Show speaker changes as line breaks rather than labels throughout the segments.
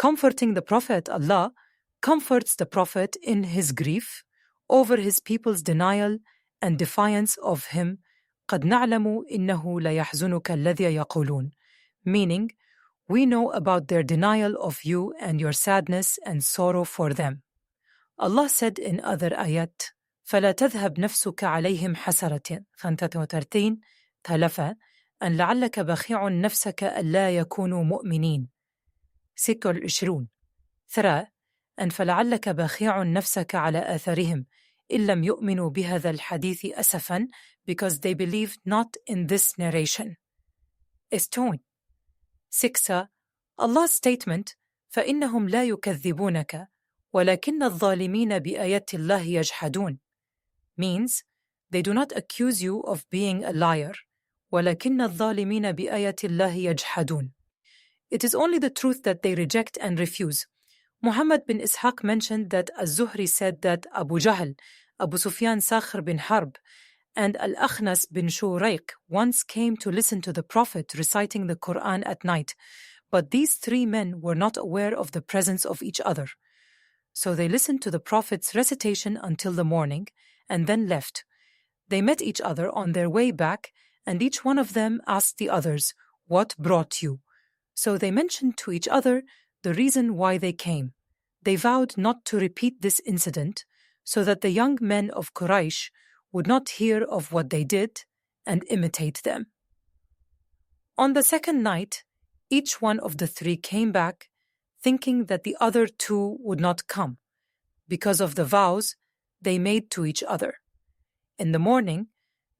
Comforting the Prophet, Allah comforts the Prophet in his grief over his people's denial and defiance of him. قَدْ نَعْلَمُ إِنَّهُ لَيَحْزُنُكَ الَّذِي يَقُولُونَ, meaning, we know about their denial of you and your sadness and sorrow for them. Allah said in other ayat, فَلَا تَذْهَبْ نَفْسُكَ عَلَيْهِمْ حَسَرَةٍ 35 تلفة أن لعلك بخيع نفسك ألا يكونوا مؤمنين 26 3 أن فلعلك بخيع نفسك على آثارهم إن لم يؤمنوا بهذا الحديث أسفا, because they believed not in this narration. Estone 6 Allah's statement فإنهم لا يكذبونك ولكن الظالمين بآيات الله يجحدون means they do not accuse you of being a liar. ولكن الظالمين بآيات الله يجحدون. It is only the truth that they reject and refuse. Muhammad bin Ishaq mentioned that Az-Zuhri said that Abu Jahl, Abu Sufyan Sakhr bin Harb, and Al-Akhnas bin Shuraiq once came to listen to the Prophet reciting the Quran at night, but these three men were not aware of the presence of each other. So they listened to the Prophet's recitation until the morning, and then left. They met each other on their way back, and each one of them asked the others, "What brought you?" So they mentioned to each other the reason why they came. They vowed not to repeat this incident, so that the young men of Quraysh would not hear of what they did and imitate them. On the second night, each one of the three came back, thinking that the other two would not come, because of the vows they made to each other. In the morning,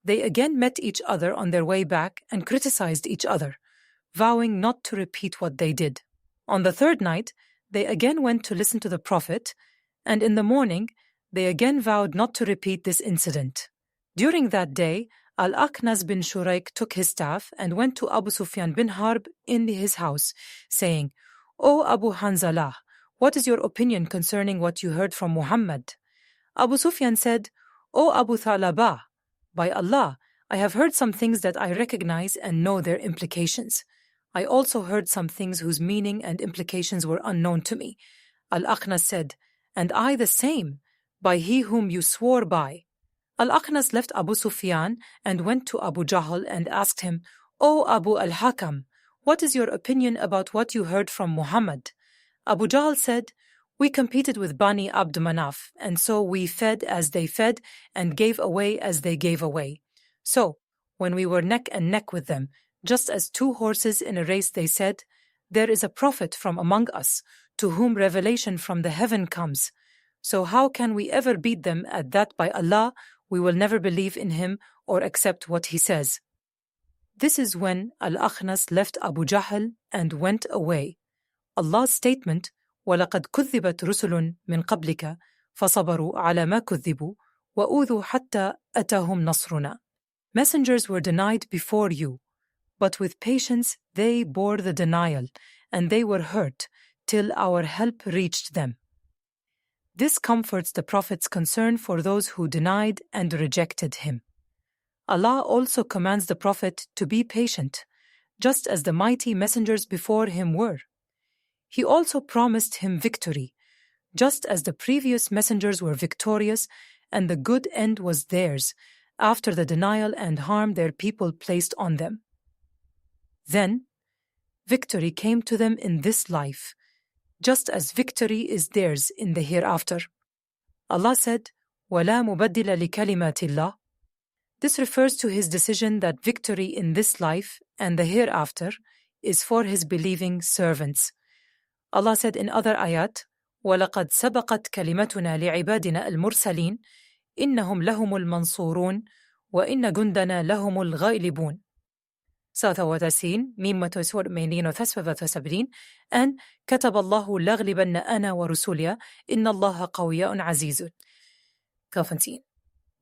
they again met each other on their way back and criticized each other, vowing not to repeat what they did. On the third night, they again went to listen to the Prophet, and in the morning, they again vowed not to repeat this incident. During that day, Al-Akhnas bin Shuraiq took his staff and went to Abu Sufyan bin Harb in his house, saying, "O Abu Hanzalah, what is your opinion concerning what you heard from Muhammad?" Abu Sufyan said, "O Abu Thalabah, by Allah, I have heard some things that I recognize and know their implications. I also heard some things whose meaning and implications were unknown to me." Al-Akhnas said, "And I the same, by he whom you swore by." Al-Akhnas left Abu Sufyan and went to Abu Jahl and asked him, "O Abu al-Hakam, what is your opinion about what you heard from Muhammad?" Abu Jahl said, "We competed with Bani Abd Manaf, and so we fed as they fed and gave away as they gave away. So, when we were neck and neck with them, just as two horses in a race, they said, 'There is a prophet from among us, to whom revelation from the heaven comes. So how can we ever beat them at that? By Allah, we will never believe in him or accept what he says.'" This is when Al-Akhnas left Abu Jahl and went away. Allah's statement, وَلَقَدْ كُذِّبَتْ رُسُلٌ مِّن قَبْلِكَ فَصَبَرُوا عَلَى مَا كُذِّبُوا وَأُوذُوا حَتَّى أَتَاهُمْ نَصْرُنَا. Messengers were denied before you, but with patience they bore the denial, and they were hurt till our help reached them. This comforts the Prophet's concern for those who denied and rejected him. Allah also commands the Prophet to be patient, just as the mighty messengers before him were. He also promised him victory, just as the previous messengers were victorious, and the good end was theirs after the denial and harm their people placed on them. Then, victory came to them in this life, just as victory is theirs in the hereafter. Allah said, وَلَا مُبَدِّلَ لِكَلِمَاتِ اللَّهِ. This refers to his decision that victory in this life and the hereafter is for his believing servants. Allah said in other ayat, وَلَقَدْ سَبَقَتْ كَلِمَتُنَا لِعِبَادِنَا الْمُرْسَلِينَ إِنَّهُمْ لَهُمُ الْمَنْصُورُونَ وَإِنَّ جُنْدَنَا لَهُمُ الْغَالِبُونَ 37 173 and كتب الله لأغلبن أنا ورسولي إن الله قوي عزيز 15.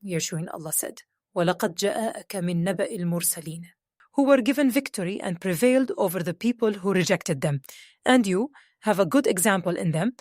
Yeshua, Allah said, وَلَقَدْ جَاءَكَ مِن نَبَإِ الْمُرْسَلِينَ, who were given victory and prevailed over the people who rejected them, and you have a good example in them.